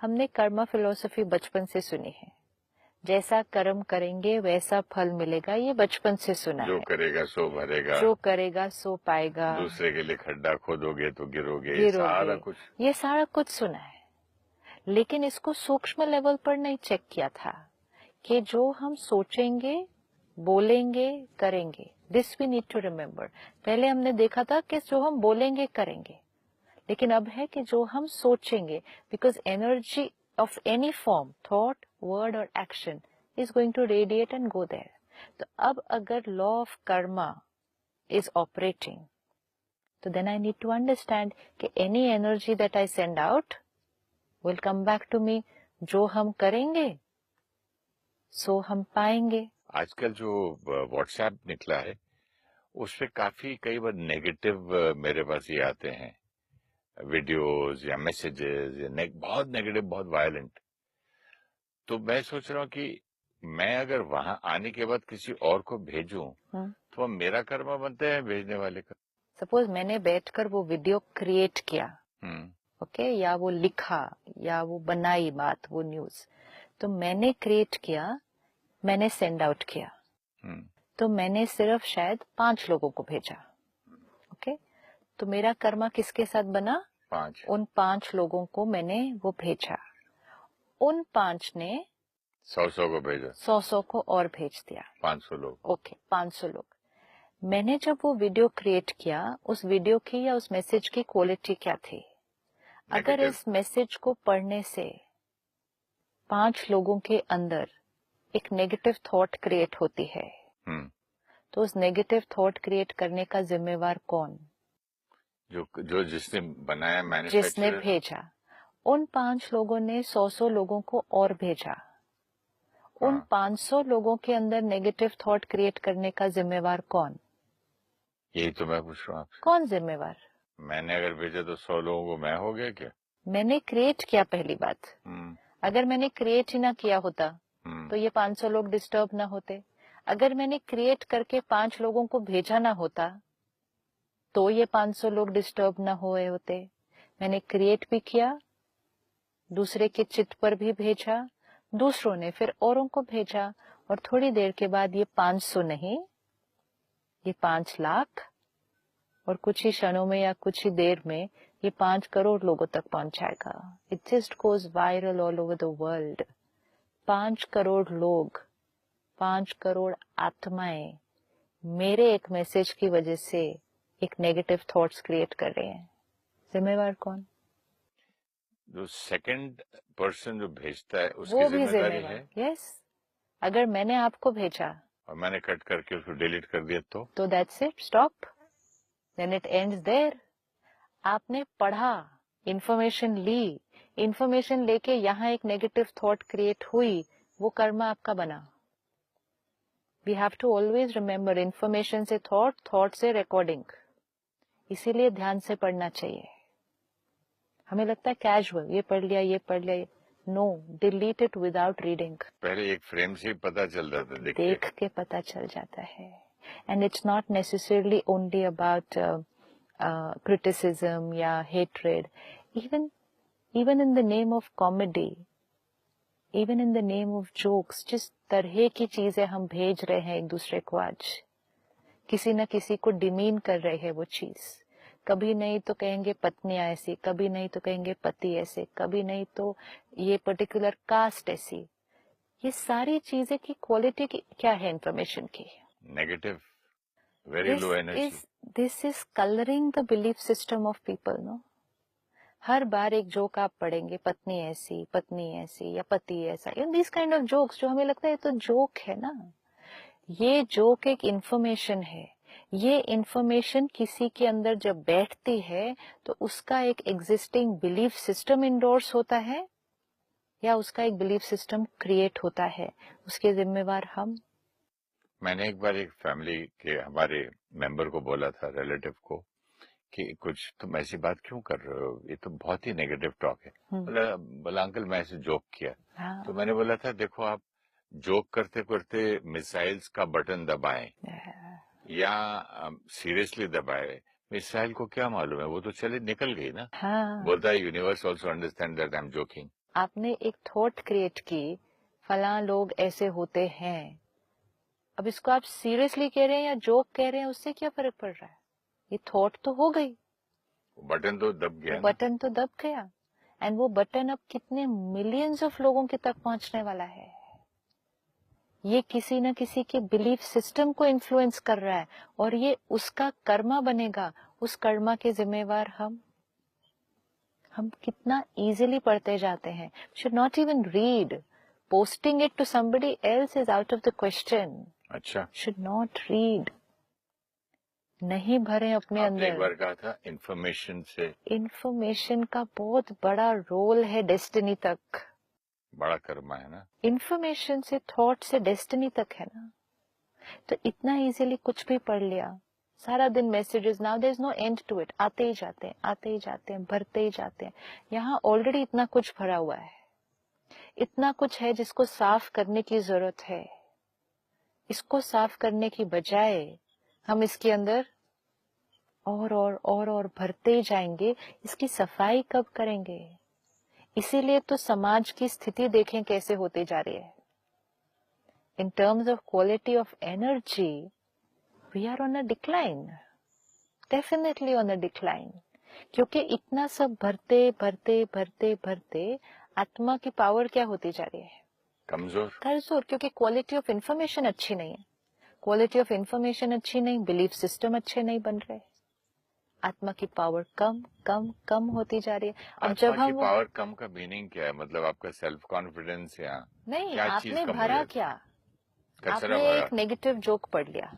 हमने कर्मा फिलॉसफी बचपन से सुनी है, जैसा कर्म करेंगे वैसा फल मिलेगा, ये बचपन से सुना जो है। करेगा सो भरेगा, जो करेगा सो पाएगा, दूसरे के लिए खड्डा खोदोगे तो गिरोगे, गिरोगे, ये सारा कुछ सुना है। लेकिन इसको सूक्ष्म लेवल पर नहीं चेक किया था कि जो हम सोचेंगे, बोलेंगे, करेंगे, this we need to remember. पहले हमने देखा था कि जो हम बोलेंगे करेंगे, लेकिन अब है कि जो हम सोचेंगे, because energy of any form, thought, word और action is going to radiate and go there. तो अब अगर law of karma is operating, तो then I need to understand कि any energy that I send out will come back to me. जो हम करेंगे सो हम पाएंगे। आजकल जो व्हाट्सएप निकला है उसपे काफी कई बार नेगेटिव मेरे पास ये आते हैं वीडियोस या मैसेजेस या बहुत नेगेटिव, बहुत वायलेंट। तो मैं सोच रहा हूँ कि मैं अगर वहां आने के बाद किसी और को भेजूं तो वो मेरा कर्म बनता है भेजने वाले का। सपोज मैंने बैठकर वो वीडियो क्रिएट किया, ओके, या वो लिखा या वो बनाई बात, वो न्यूज, तो मैंने क्रिएट किया, मैंने सेंड आउट किया, तो मैंने सिर्फ शायद 5 लोगों को भेजा, ओके। तो मेरा कर्मा किसके साथ बना? 5। उन 5 लोगों को मैंने वो भेजा, उन 5 ने 100 को भेजा, 100 को और भेज दिया, 500 लोग, ओके, 500 लोग। मैंने जब वो वीडियो क्रिएट किया, उस वीडियो की या उस मैसेज की क्वालिटी क्या थी? अगर इस मैसेज को पढ़ने से 5 लोगों के अंदर एक नेगेटिव थॉट क्रिएट होती है, तो उस नेगेटिव थॉट क्रिएट करने का जिम्मेवार कौन? जो जिसने बनाया, मैन्युफैक्चरर, जिसने भेजा। उन 5 लोगों ने 100 लोगों को और भेजा। उन 500 लोगों के अंदर नेगेटिव थॉट क्रिएट करने का जिम्मेवार कौन? यही तो मैं पूछ रहा हूँ आपसे। कौन जिम्मेवार? मैंने अगर भेजा तो 100 लोगों को मैं हो गया क्या? मैंने क्रिएट किया, पहली बात। अगर मैंने क्रिएट ही ना किया होता तो ये 500 लोग डिस्टर्ब ना होते। अगर मैंने क्रिएट करके 5 लोगों को भेजा ना होता तो ये 500 लोग डिस्टर्ब ना हुए होते। मैंने क्रिएट भी किया, दूसरे के चित्त पर भी भेजा, दूसरों ने फिर औरों को भेजा, और थोड़ी देर के बाद ये 500 नहीं, ये 5 लाख, और कुछ ही क्षणों में या कुछ ही देर में ये 5 करोड़ लोगों तक पहुंच जाएगा। It just goes viral all over the world. 5 crore लोग, 5 करोड़ आत्माएं मेरे एक मैसेज की वजह से एक नेगेटिव थॉट्स क्रिएट कर रहे हैं। जिम्मेवार कौन? जो सेकंड पर्सन जो भेजता है उसकी वो भी जिम्मेदारी है। यस। अगर मैंने आपको भेजा और मैंने कट करके उसको डिलीट कर दिया तो that's it, stop, then it ends there. आपने पढ़ा, इंफॉर्मेशन ली, इंफॉर्मेशन लेके यहाँ एक नेगेटिव थॉट क्रिएट हुई, वो कर्मा आपका बना। We have to always remember, information से थॉट, थॉट से रिकॉर्डिंग। इसीलिए ध्यान से पढ़ना चाहिए। हमें लगता है कैजुअल, ये पढ़ लिया, ये पढ़ लिया। No, delete it without reading. पहले एक फ्रेम से पता चल जाता है, देख के पता चल जाता है। And it's not necessarily only about criticism या hatred, even in the name of comedy, even in the name of jokes, जिस तरह की चीजें हम भेज रहे हैं एक दूसरे को, आज किसी न किसी को डिमीन कर रहे हैं वो चीज। कभी नहीं तो कहेंगे पत्नियां ऐसी, कभी नहीं तो कहेंगे पति ऐसे, कभी नहीं तो ये पर्टिकुलर कास्ट ऐसी। ये सारी चीजें की क्वालिटी क्या है इंफॉर्मेशन की? Negative, very low energy. This is coloring the belief system of people, no? हर बार एक जोक आप पढ़ेंगे, पत्नी ऐसी या पति ऐसा, दिस काइंड ऑफ जोक्स, जो हमें लगता है ये तो जोक है ना। ये जोक एक इंफॉर्मेशन है। ये इंफॉर्मेशन किसी के अंदर जब बैठती है तो उसका एक एग्जिस्टिंग बिलीफ सिस्टम इंडोर्स होता है या उसका एक बिलीफ सिस्टम क्रिएट होता है, उसके जिम्मेवार हम। मैंने एक बार एक फैमिली के हमारे मेंबर को बोला था, रिलेटिव को, कि कुछ तुम ऐसी बात क्यों कर रहे हो, ये तो बहुत ही नेगेटिव टॉक है। बोला अंकल मैं ऐसे जोक किया। तो मैंने बोला था देखो, आप जोक करते करते मिसाइल्स का बटन दबाएं या सीरियसली दबाएं, मिसाइल को क्या मालूम है, वो तो चले निकल गई ना। बोलता है universe also understand that I am joking. आपने एक थॉट क्रिएट की, फलां लोग ऐसे होते हैं, अब इसको आप सीरियसली कह रहे हैं या जोक कह रहे हैं, उससे क्या फर्क पड़ रहा है? ये थॉट तो हो गई, बटन तो दब गया, बटन तो दब गया, एंड वो बटन अब कितने मिलियंस ऑफ लोगों के तक पहुंचने वाला है। ये किसी न किसी के बिलीफ सिस्टम को इन्फ्लुएंस कर रहा है, और ये उसका कर्मा बनेगा। उस कर्मा के जिम्मेवार हम कितना इजीली पढ़ते जाते हैं। Should not even read, posting it to somebody else is out of the question. अच्छा, शुड नॉट रीड, नहीं भरे अपने आपने एक अंदर। बार कहा था इंफॉर्मेशन से, इंफॉर्मेशन का बहुत बड़ा रोल है डेस्टिनी तक। बड़ा कर्मा है ना। इंफॉर्मेशन से, थॉट से डेस्टिनी तक है ना। तो इतना इजीली कुछ भी पढ़ लिया, सारा दिन messages, now there is no end to it, आते ही जाते हैं, आते ही जाते हैं, भरते ही जाते हैं। यहाँ ऑलरेडी इतना कुछ भरा हुआ है, इतना कुछ है जिसको साफ करने की जरूरत है। इसको साफ करने की बजाय हम इसके अंदर और भरते ही जाएंगे। इसकी सफाई कब करेंगे? इसीलिए तो समाज की स्थिति देखें कैसे होती जा रही है। In terms of quality of energy we are on a decline, definitely on a decline. क्योंकि इतना सब भरते भरते भरते भरते आत्मा की पावर क्या होती जा रही है? कमजोर। क्योंकि क्वालिटी ऑफ इंफॉर्मेशन अच्छी नहीं है। क्वालिटी ऑफ इंफॉर्मेशन अच्छी नहीं, बिलीफ सिस्टम अच्छे नहीं बन रहे, आत्मा की पावर कम कम कम होती जा रही है। अब जब आत्मा की हम पावर कम का मीनिंग क्या है? मतलब आपका सेल्फ कॉन्फिडेंस या नहीं, क्या आपने चीज कम भरा हो क्या? कचरा आपने भरा। एक नेगेटिव जोक पढ़ लिया,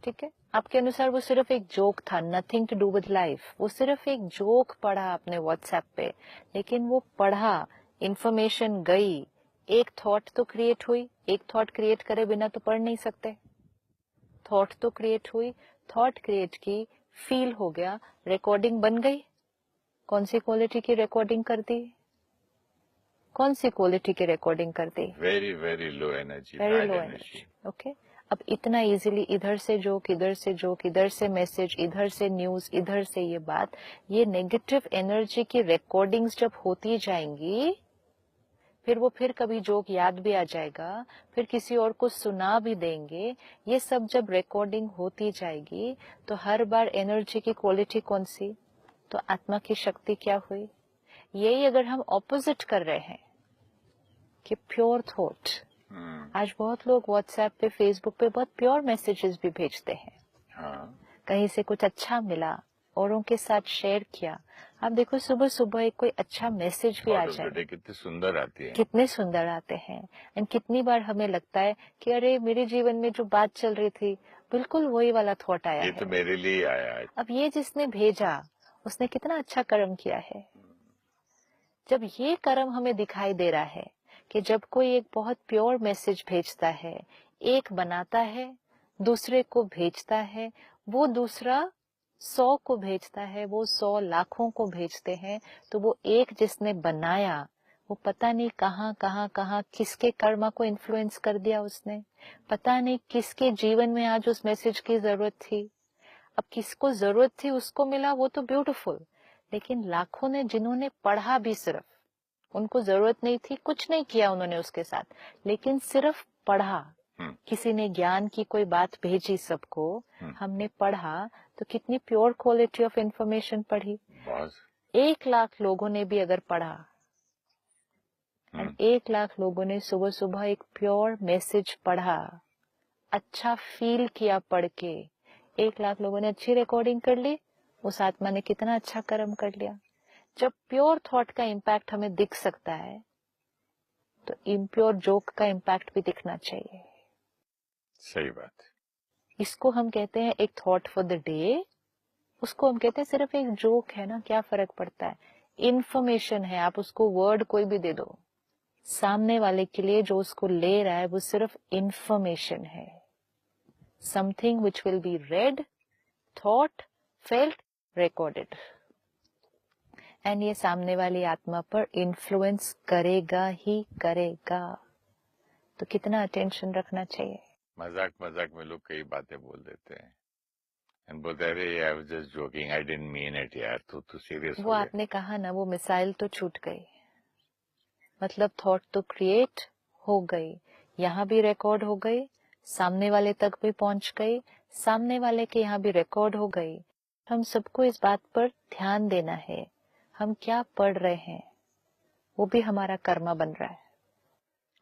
ठीक है, आपके अनुसार वो सिर्फ एक जोक था, nothing to do with life. वो सिर्फ एक जोक पढ़ा आपने व्हाट्सएप पे, लेकिन वो पढ़ा, इंफॉर्मेशन गई, एक थॉट तो क्रिएट हुई। एक थॉट क्रिएट करे बिना तो पढ़ नहीं सकते। थॉट तो क्रिएट हुई, थॉट क्रिएट की, फील हो गया, रिकॉर्डिंग बन गई। कौन सी क्वालिटी की रिकॉर्डिंग कर दी? कौन सी क्वालिटी की रिकॉर्डिंग कर दी? Very very low energy, very low energy. Okay, अब इतना इजीली इधर से जोक, इधर से जोक, इधर से मैसेज, इधर से न्यूज, इधर से ये बात, ये नेगेटिव एनर्जी की रिकॉर्डिंग्स जब होती जाएंगी, फिर वो फिर कभी जोक याद भी आ जाएगा, फिर किसी और को सुना भी देंगे। ये सब जब रिकॉर्डिंग होती जाएगी तो हर बार एनर्जी की क्वालिटी कौन सी? तो आत्मा की शक्ति क्या हुई? यही अगर हम ऑपोजिट कर रहे हैं कि प्योर थॉट, आज बहुत लोग व्हाट्सएप पे, फेसबुक पे बहुत प्योर मैसेजेस भी भेजते हैं। हाँ। कहीं से कुछ अच्छा मिला, औरों के साथ शेयर किया। आप देखो सुबह सुबह एक कोई अच्छा मैसेज भी आ जाए, कितने सुंदर आती है, कितने सुंदर आते हैं। एंड कितनी बार हमें लगता है कि अरे मेरे जीवन में जो बात चल रही थी बिल्कुल वही वाला थॉट आया ये है, तो मेरे लिए आया है। अब ये जिसने भेजा उसने कितना अच्छा कर्म किया है। जब ये कर्म हमें दिखाई दे रहा है कि जब कोई एक बहुत प्योर मैसेज भेजता है, एक बनाता है, दूसरे को भेजता है, वो दूसरा 100 को भेजता है, वो 100 लाखों को भेजते हैं, तो वो एक जिसने बनाया वो पता नहीं कहाँ कहाँ कहाँ किसके कर्मा को इन्फ्लुएंस कर दिया उसने, पता नहीं किसके जीवन में आज उस मैसेज की जरूरत थी। अब किसको जरूरत थी उसको मिला, वो तो ब्यूटीफुल, लेकिन लाखों ने जिन्होंने पढ़ा भी, सिर्फ उनको जरूरत नहीं थी, कुछ नहीं किया उन्होंने उसके साथ, लेकिन सिर्फ पढ़ा। किसी ने ज्ञान की कोई बात भेजी सबको, हमने पढ़ा, तो कितनी प्योर क्वालिटी ऑफ इंफॉर्मेशन पढ़ी। 1 लाख लोगों ने भी अगर पढ़ा, 1 लाख लोगों ने सुबह सुबह एक प्योर मैसेज पढ़ा, अच्छा फील किया पढ़ के, 1 लाख लोगों ने अच्छी रिकॉर्डिंग कर ली, उस आत्मा ने कितना अच्छा कर्म कर लिया। जब प्योर थॉट का इम्पैक्ट हमें दिख सकता है तो इम्प्योर जोक का इम्पैक्ट भी दिखना चाहिए। सही बात। इसको हम कहते हैं एक थॉट फॉर द डे, उसको हम कहते हैं सिर्फ एक जोक है ना, क्या फर्क पड़ता है। इंफॉर्मेशन है, आप उसको वर्ड कोई भी दे दो, सामने वाले के लिए जो उसको ले रहा है वो सिर्फ इंफॉर्मेशन है। Something which will be red, thought, felt, recorded, and ये सामने वाली आत्मा पर इन्फ्लुएंस करेगा ही करेगा। तो कितना अटेंशन रखना चाहिए। मजाक मजाक में लोग कई बातें बोल देते हैं एंड बोलते हैं अरे I was just joking, I didn't mean it यार, तू सीरियस हो वो गया। आपने कहा ना, वो मिसाइल तो छूट गई। मतलब थॉट तो क्रिएट हो गई, यहाँ भी रिकॉर्ड हो गई, सामने वाले तक भी पहुंच गई, सामने वाले के यहाँ भी रिकॉर्ड हो गई। हम सबको इस बात पर ध्यान देना है, हम क्या पढ़ रहे हैं वो भी हमारा कर्मा बन रहा है।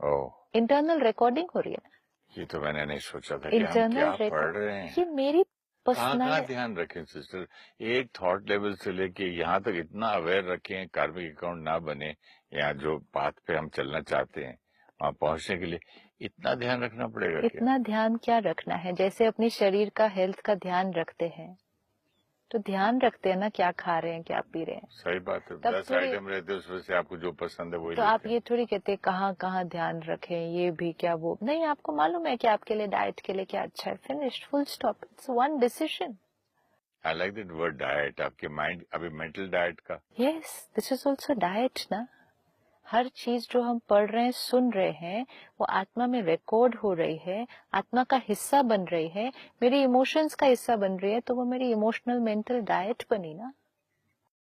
ओह, इंटरनल रिकॉर्डिंग हो रही है ना, ये तो मैंने नहीं सोचा था कि हम इंटरनल क्या पढ़ रिकॉर्ड। रहे हैं। ये मेरी कहाँ पर्सनल, ध्यान रखें सिस्टर, एक थॉट लेवल से लेके यहाँ तक इतना अवेयर रखें, कार्मिक अकाउंट ना बने, या जो पाथ पे हम चलना चाहते हैं वहां पहुंचने के लिए इतना ध्यान रखना पड़ेगा क्या? इतना ध्यान क्या रखना है, जैसे अपनी शरीर का हेल्थ का ध्यान रखते हैं तो ध्यान रखते हैं ना, क्या खा रहे हैं क्या पी रहे हैं। सही बात है, तब 10 थोड़ी, आइटम रहते हैं उसमें से आपको जो पसंद है वही तो लेते आप हैं। ये थोड़ी कहते कहाँ कहाँ ध्यान रखें, ये भी क्या वो नहीं, आपको मालूम है कि आपके लिए डाइट के लिए क्या अच्छा है, finished, full stop, it's one decision. I like that word diet, आपके माइंड अभी मेंटल डाइट का। Yes, this is also diet ना। हर चीज जो हम पढ़ रहे हैं, सुन रहे हैं, वो आत्मा में रिकॉर्ड हो रही है, आत्मा का हिस्सा बन रही है, मेरी इमोशंस का हिस्सा बन रही है, तो वो मेरी इमोशनल मेंटल डाइट बनी ना।